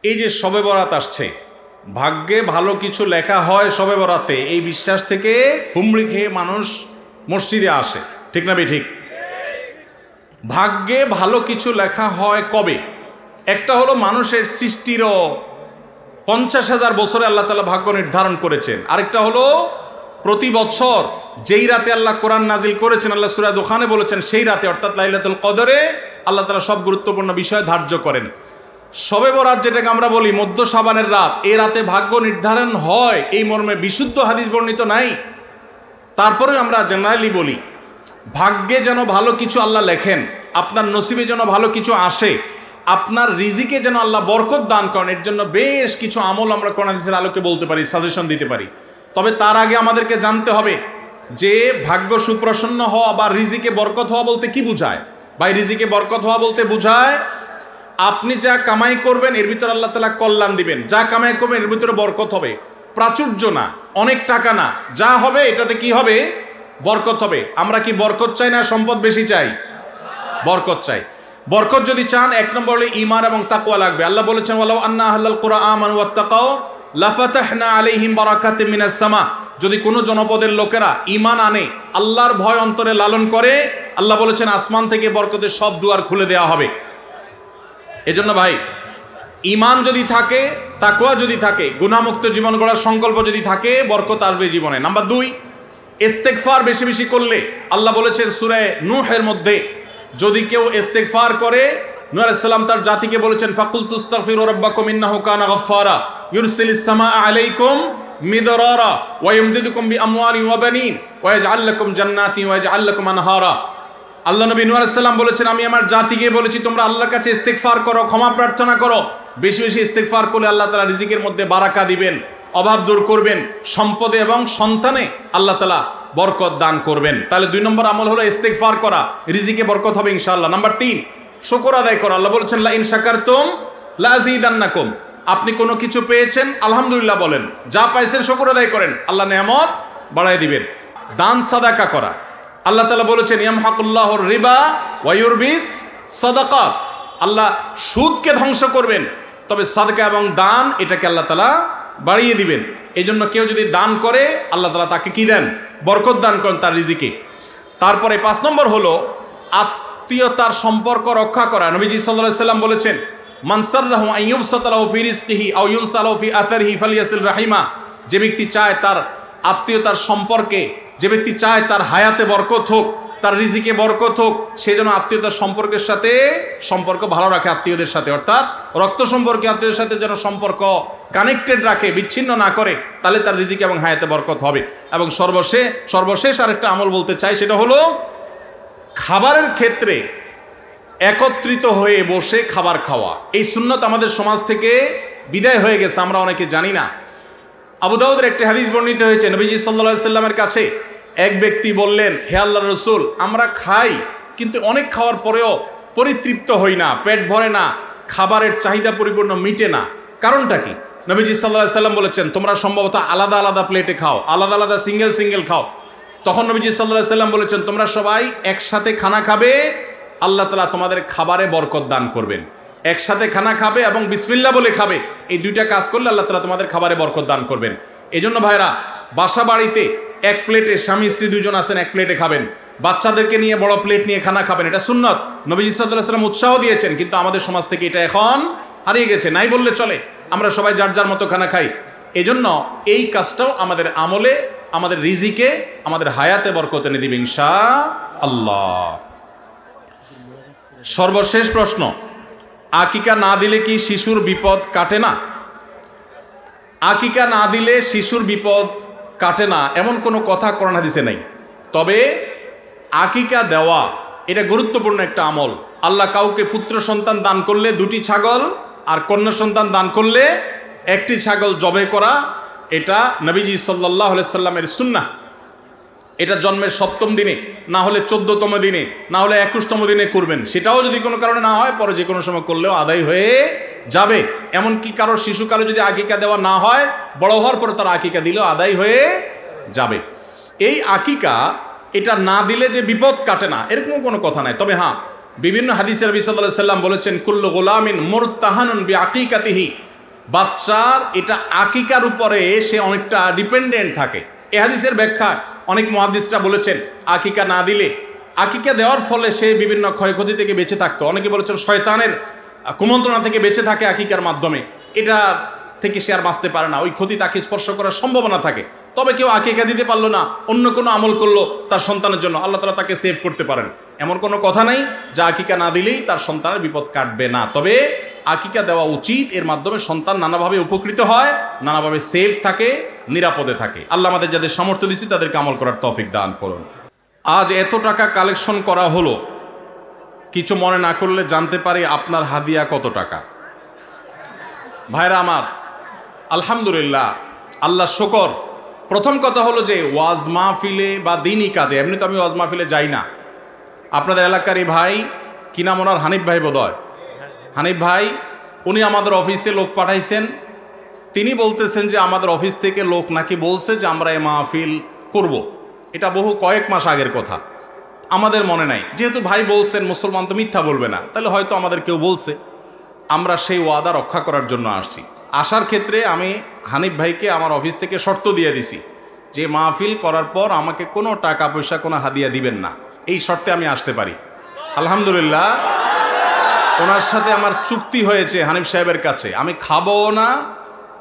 এই যে শবে বরাত আসছে, ভাগ্যে ভালো কিছু লেখা হয় শবে বরাতে, এই বিশ্বাস থেকে হুমড়ি খেয়ে মানুষ মসজিদে আসে, ঠিক না ঠিক? ভাগ্যে ভালো কিছু লেখা হয় কবে? একটা হলো মানুষের সৃষ্টিরও 50,000 বছরে আল্লাহ তাআলা ভাগ্য নির্ধারণ করেছেন। আরেকটা হলো প্রতি বছর যেই রাতে আল্লাহ কোরআন নাজিল করেছেন, আল্লাহ সূরা দুখানে বলেছেন, সেই রাতে অর্থাৎ লাইলাতুল কদরে আল্লাহ তাআলা সব গুরুত্বপূর্ণ বিষয় ধার্য করেন। শবে বরাত যেটাকে আমরা বলি মধ্য শাবানের রাত, এই রাতে ভাগ্য নির্ধারণ হয় এই মর্মে বিশুদ্ধ হাদিস বর্ণিত নাই। তারপরে আমরা জেনারেলি বলি ভাগ্যে যেন ভালো কিছু আল্লাহ লেখেন, আপনার নসিবে যেন ভালো কিছু আসে, আপনার রিজিকে যেন আল্লাহ বরকত দান করেন, এর জন্য বেশ কিছু আমল আমরা কোরআন হাদিসের আলোকে বলতে পারি, সাজেশন দিতে পারি। তবে তার আগে আমাদেরকে জানতে হবে যে ভাগ্য সুপ্রসন্ন হওয়া বা রিজিকে বরকত হওয়া বলতে কি বোঝায়। ভাই, রিজিকে বরকত হওয়া বলতে বোঝায় আপনি যা কামাই করবেন এর ভিতরে আল্লাহ তাআলা কল্যাণ দিবেন, যা কামাই করবেন এর ভিতরে বরকত হবে। প্রাচুর্য না, অনেক টাকা না, যা হবে এটাতে কি হবে? বরকত হবে। আমরা কি বরকত চাই না সম্পদ বেশি চাই? বরকত চাই। বরকত যদি চান, এক নম্বর হলো ঈমান এবং তাকওয়া লাগবে। আল্লাহ বলেছেন ওয়ালাউ আন্না আহলাল কুরআ আমানু ওয়াত্তাকাও লাফাতাহনা আলাইহিম বারাকাতিম মিনাস সামা। যদি কোনো জনপদের লোকেরা ঈমান আনে, আল্লাহর ভয় অন্তরে লালন করে, আল্লাহ বলেছেন আসমান থেকে বরকতের সব দুয়ার খুলে দেওয়া হবে। এজন্য ভাই, ঈমান যদি থাকে, তাকওয়া যদি থাকে, গুনাহমুক্ত জীবন গড়ার সংকল্প যদি থাকে, বরকত আসবে জীবনে। নাম্বার 2, ইস্তেগফার বেশি বেশি করলে, আল্লাহ বলেছেন সূরা নূহের মধ্যে, যদি কেউ ইস্তেগফার করে, নূহ আলাইহিস সালাম তার জাতিকে বলেছেন ফাকুলতু আস্তাগফিরু রাব্বাকুম ইন্নাহু কানা গাফফারা ইউরসিলিস সামাআ আলাইকুম মিদরারা ওয়া ইমদিদুকুম বিআমওয়ালিন ওয়া বানিন ওয়া ইয়াজআল লাকুম জান্নাতিন ওয়া ইয়াজআল লাকুম আনহারা। আল্লাহ নবী নূহ আলাইহিস সালাম বলেছেন, আমি আমার জাতিকে বলেছি তোমরা আল্লাহর কাছে ইস্তেগফার করো, ক্ষমা প্রার্থনা করো। বেশি বেশি ইস্তেগফার করলে আল্লাহ তাআলা রিজিকের মধ্যে বারাকা দিবেন, অভাব দূর করবেন, সম্পদে এবং সন্তানে আল্লাহ তাআলা বরকত দান করবেন। তাহলে 2 নম্বর আমল হলো ইস্তেগফার করা, রিজিকে বরকত হবে ইনশাআল্লাহ। নাম্বার 3, শুকর আদায় করা। আল্লাহ বলেছেন লা ইন শাকারতুম লা আযীদান্নাকুম। আপনি কোনো কিছু পেয়েছেন, আলহামদুলিল্লাহ বলেন, যা পাইছেন শুকর আদায় করেন, আল্লাহ নেয়ামত বাড়ায় দিবেন। দান সাদাকা করা। আল্লাহ তাআলা বলেছেন ইয়ামহাকুল্লাহুর রিবা ওয়া ইউরবিস সাদাকাত। আল্লাহ সুদকে ধ্বংস করবেন, তবে সাদকা এবং দান এটাকে আল্লাহ তাআলা বাড়িয়ে দিবেন। এই জন্য কেউ যদি দান করে, আল্লাহ তাআলা তাকে কি দেন? বরকত দান করেন তার রিজিকে। তারপরে 5 নম্বর হলো আত্মীয়তার সম্পর্ক রক্ষা করা। নবীজি সাল্লাল্লাহু আলাইহি সাল্লাম বলেছেন মান সাররাহু আন ইউবসাতা লাহু ফি রিজকিহি আও ইউনসালাহু ফি আথারিহি ফালিয়াসিল রাহিমা। যে ব্যক্তি চায় তার আত্মীয়তার সম্পর্কে, যে ব্যক্তি চায় তার হায়াতে বরকত হোক, তার রিজিকে বরকত হোক, সে যেন আত্মীয়তার সম্পর্কের সাথে সম্পর্ক ভালো রাখে, আত্মীয়দের সাথে, অর্থাৎ রক্ত সম্পর্কে আত্মীয়দের সাথে যেন সম্পর্ক কানেক্টেড রাখে, বিচ্ছিন্ন না করে, তাহলে তার রিজিকে এবং হায়াতে বরকত হবে। এবং সর্বশেষ আরেকটা আমল বলতে চাই, সেটা হলো খাবারের ক্ষেত্রে একত্রিত হয়ে বসে খাবার খাওয়া। এই সুন্নত আমাদের সমাজ থেকে বিদায় হয়ে গেছে, আমরা অনেকে জানি না। আবু দাউদের একটি হাদিস বর্ণিত হয়েছে, নবীজি সাল্লাল্লাহু আলাইহি সাল্লামের কাছে এক ব্যক্তি বললেন, হে আল্লাহর রাসূল, আমরা খাই কিন্তু অনেক খাওয়ার পরেও পরিতৃপ্ত হই না, পেট ভরে না, খাবারের চাহিদা পরিপূর্ণ মিটে না, কারণটা কি? নবীজি সাল্লাল্লাহু আলাইহি সাল্লাম বলেছেন তোমরা সম্ভবত আলাদা আলাদা প্লেটে খাও, আলাদা আলাদা সিঙ্গেল খাও। তখন নবীজি সাল্লাল্লাহু আলাইহি সাল্লাম বলেছেন তোমরা সবাই একসাথে খানা খাবে, আল্লাহ তাআলা তোমাদের খাবারে বরকত দান করবেন। একসাথে খানা খাবে এবং বিসমিল্লাহ বলে খাবে, এই 2টা কাজ করলে আল্লাহ তাআলা তোমাদের খাবারে বরকত দান করবেন। এজন্য ভাইরা, বাসা বাড়িতে এক প্লেটে স্বামী স্ত্রী 2জন আছেন, এক প্লেটে খাবেন। বাচ্চাদেরকে নিয়ে বড় প্লেট নিয়ে খানা খাবেন, এটা সুন্নত। নবীজি সাল্লাল্লাহু আলাইহি সাল্লাম উৎসাহ দিয়েছেন, কিন্তু আমাদের সমাজ থেকে এটা এখন হারিয়ে গেছে, নাই বললে চলে। আমরা সবাই যার যার মতো খানা খাই। এজন্য এই কাজটাও আমাদের আমলে, আমাদের রিজিকে, আমাদের হায়াতে বরকত এনে দিবে ইনশাআল্লাহ। সর্বশেষ প্রশ্ন, আকিকা না দিলে কি শিশুর বিপদ কাটে না? আকিকা না দিলে শিশুর বিপদ কাটে না এমন কোনো কথা কোরআন হাদিসে নাই। তবে আকিকা দেওয়া এটা গুরুত্বপূর্ণ একটা আমল। আল্লাহ কাউকে পুত্র সন্তান দান করলে 2টি ছাগল, আর কন্যা সন্তান দান করলে 1টি ছাগল জবে করা, এটা নবীজি সাল্লাল্লাহু আলাইহি সাল্লামের সুন্নাহ। এটা জন্মের 7ম দিনে, না হলে 14তম দিনে, না হলে 21তম দিনে করবেন। সেটাও যদি কোনো কারণে না হয়, পরে যে কোনো সময় করলেও আদায় হয়ে যাবে। এমনকি কারো যদি আকিকা দেওয়া না হয়, বড় হওয়ার পর তার আকিকা দিলেও আদায় হয়ে যাবে। এই আকিকা এটা না দিলে যে বিপদ কাটে না এরকম কোনো কথা নাই। তবে হ্যাঁ, বিভিন্ন হাদিসে নবী সাল্লাল্লাহু আলাইহি সাল্লাম বলেছেন কুল্লু গুলামিন মুরতাহানুন বিআকিকাতিহি, বাচ্চার এটা আকিকার উপরে সে অনেকটা ডিপেন্ডেন্ট থাকে। এ হাদিসের ব্যাখ্যা অনেক মুহাদ্দিসরা বলেছেন আকিকা না দিলে, আকিকা দেওয়ার ফলে সে বিভিন্ন ক্ষয়ক্ষতি থেকে বেঁচে থাকতো। অনেকে বলেছেন শয়তানের কুমন্ত্রণা থেকে বেঁচে থাকে আকিকার মাধ্যমে, এটা থেকে সে আর বাঁচতে পারে না, ওই ক্ষতি তাকে স্পর্শ করার সম্ভাবনা থাকে। তবে কেউ আকিকা দিতে পারলো না, অন্য কোনো আমল করলো তার সন্তানের জন্য, আল্লাহ তাআলা তাকে সেভ করতে পারেন। এমন কোনো কথা নাই যে আকিকা না দিলেই তার সন্তানের বিপদ কাটবে না। তবে আকিকা দেওয়া উচিত, এর মাধ্যমে সন্তান নানাভাবে উপকৃত হয়, নানাভাবে সেভ থাকে, নিরাপদে থাকে। আল্লাহ আমাদের যাদের সামর্থ্য দিচ্ছে তাদেরকে আমল করার তৌফিক দান করুন। আজ এত টাকা কালেকশন করা হলো, কিছু মনে না করলে জানতে পারি আপনার হাদিয়া কত টাকা? ভাইরা আমার, আলহামদুলিল্লাহ, আল্লাহ শুকর। প্রথম কথা হলো যে ওয়াজ মাহফিলে বা দিনই কাজে, এমনি তো আমি ওয়াজ মাহফিলে যাই না। আপনাদের এলাকার এই ভাই, কি নাম ওনার, হানিফ ভাই বোধহয়, হানিফ ভাই, উনি আমাদের অফিসে লোক পাঠাইছেন। তিনি বলতেছেন যে আমাদের অফিস থেকে লোক নাকি বলছে যে আমরা এই মাহফিল করব। এটা বহু কয়েক মাস আগের কথা, আমাদের মনে নাই। যেহেতু ভাই বলছেন, মুসলমান তো মিথ্যা বলবে না, তাহলে হয়তো আমাদের কেউ বলছে। আমরা সেই ওয়াদা রক্ষা করার জন্য আসছি। আসার ক্ষেত্রে আমি হানিফ ভাইকে আমার অফিস থেকে শর্ত দিয়ে দিছি যে মাহফিল করার পর আমাকে কোনো টাকা পয়সা, কোনো হাদিয়া দিবেন না, এই শর্তে আমি আসতে পারি। আলহামদুলিল্লাহ, ওনার সাথে আমার চুক্তি হয়েছে হানিফ সাহেবের কাছে, আমি খাবও না,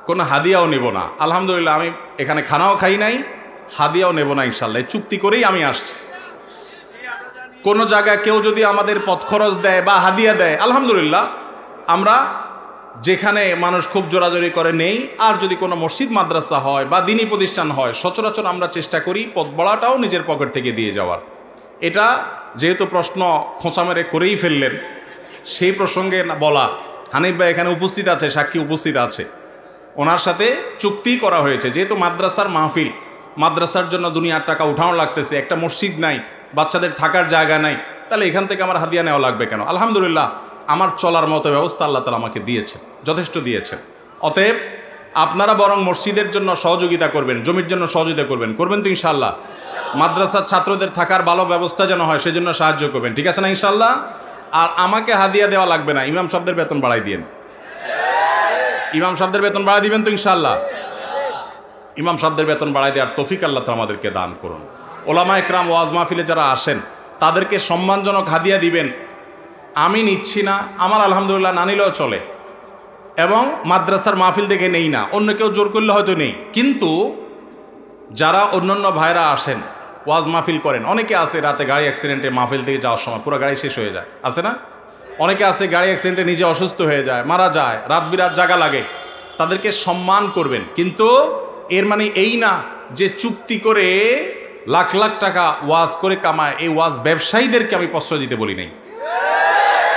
কোনো হাদিয়াও নেব না। আলহামদুলিল্লাহ, আমি এখানে খানাও খাই নাই, হাদিয়াও নেব না ইনশাল্লাহ। এই চুক্তি করেই আমি আসছি। কোনো জায়গায় কেউ যদি আমাদের পথ খরচ দেয় বা হাদিয়া দেয়, আলহামদুলিল্লাহ, আমরা যেখানে মানুষ খুব জোরাজোরি করে নেই। আর যদি কোনো মসজিদ মাদ্রাসা হয় বা দিনী প্রতিষ্ঠান হয়, সচরাচর আমরা চেষ্টা করি পথ বড়াটাও নিজের পকেট থেকে দিয়ে যাওয়ার। এটা যেহেতু প্রশ্ন খোঁচা মেরে করেই ফেললেন, সেই প্রসঙ্গে বলা, হানিফ ভাই এখানে উপস্থিত আছে, সাক্ষী উপস্থিত আছে, ওনার সাথে চুক্তি করা হয়েছে। যেহেতু মাদ্রাসার মাহফিল, মাদ্রাসার জন্য দুনিয়ার টাকা উঠানো লাগতেছে, একটা মসজিদ নাই, বাচ্চাদের থাকার জায়গা নাই, তাহলে এখান থেকে আমার হাদিয়া নেওয়া লাগবে কেন? আলহামদুলিল্লাহ, আমার চলার মতো ব্যবস্থা আল্লাহ তাআলা আমাকে দিয়েছেন, যথেষ্ট দিয়েছেন। অতএব আপনারা বরং মসজিদের জন্য সহযোগিতা করবেন, জমির জন্য সহযোগিতা করবেন, করবেন তো ইনশাআল্লাহ? মাদ্রাসার ছাত্রদের থাকার ভালো ব্যবস্থা যেন হয়, সেজন্য সাহায্য করবেন, ঠিক আছে না ইনশাআল্লাহ? আর আমাকে হাদিয়া দেওয়া লাগবে না, ইমাম সাহেবদের বেতন বাড়াই দিয়েন। ইমাম সাহেবদের বেতন বাড়াই দিবেন তো ইনশাআল্লাহ? ইমাম সাহেবদের বেতন বাড়াই দেওয়ার তৌফিক আল্লাহ তাআলা আমাদেরকে দান করুন। ওলামা একরাম ওয়াজ মাহফিলে যারা আসেন তাদেরকে সম্মানজনক হাদিয়া দিবেন। আমি নিচ্ছি না, আমার আলহামদুলিল্লাহ না নিলেও চলে, এবং মাদ্রাসার মাহফিল দেখে নেই না, অন্য কেউ জোর করলে হয়তো নেই। কিন্তু যারা অন্যান্য ভাইরা আসেন, ওয়াজ মাহফিল করেন, অনেকে আছে রাতে গাড়ি অ্যাক্সিডেন্টে মাহফিল থেকে যাওয়ার সময় পুরো গাড়ি শেষ হয়ে যায়, আছে না? অনেকে আছে গাড়ি অ্যাক্সিডেন্টে নিজে অসুস্থ হয়ে যায়, মারা যায়, রাত বিরাত জাগা লাগে, তাদেরকে সম্মান করবেন। কিন্তু এর মানে এই না যে চুক্তি করে লাখ লাখ টাকা ওয়াজ করে কামায়, এই ওয়াজ ব্যবসায়ীদেরকে আমি প্রশ্রয় দিতে বলি নাই।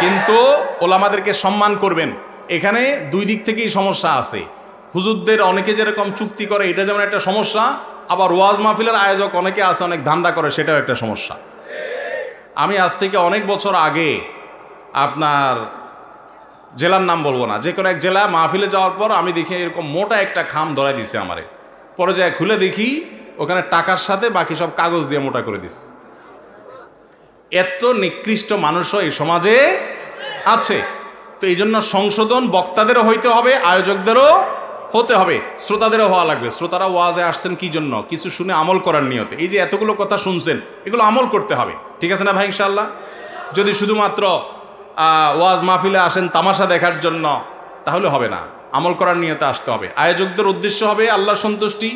কিন্তু ওলামাদেরকে সম্মান করবেন। এখানে দুই দিক থেকেই সমস্যা আছে। হুজুরদের অনেকে যেরকম চুক্তি করে, এটা যেমন একটা সমস্যা, আবার ওয়াজ মাহফিলের আয়োজক অনেকে আছে অনেক ধান্দা করে, সেটাও একটা সমস্যা। আমি আজ থেকে অনেক বছর আগে, আপনার জেলার নাম বলবো না, যে কোনো এক জেলা মাহফিলে যাওয়ার পর আমি দেখি এরকম মোটা একটা খাম ধরাই দিছে আমারে। পরে যায় খুলে দেখি ওখানে টাকার সাথে বাকি সব কাগজ দিয়ে মোটা করে দিছে। এত নিকৃষ্ট মানুষও এই সমাজে আছে। তো এই জন্য সংশোধন বক্তাদেরও হইতে হবে, আয়োজকদেরও হতে হবে, শ্রোতাদেরও হওয়া লাগবে। শ্রোতারা ওয়াজে আসছেন কি জন্য? কিছু শুনে আমল করার নিয়তে। এই যে এতগুলো কথা শুনছেন, এগুলো আমল করতে হবে, ঠিক আছে না ভাই ইনশাআল্লাহ? যদি শুধুমাত্র ওয়াজ মাহফিলে আসেন তামাশা দেখার জন্য, তাহলে হবে না, আমল করার নিয়তে আসতে হবে। আয়োজকদের উদ্দেশ্য হবে আল্লাহর সন্তুষ্টি,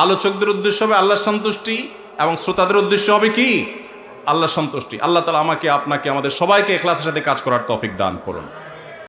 আলোচকদের উদ্দেশ্য হবে আল্লাহর সন্তুষ্টি, এবং শ্রোতাদের উদ্দেশ্য হবে কি? আল্লাহর সন্তুষ্টি। আল্লাহ তাআলা আমাকে, আপনাকে, আমাদের সবাইকে ইখলাসের সাথে কাজ করার তৌফিক দান করুন।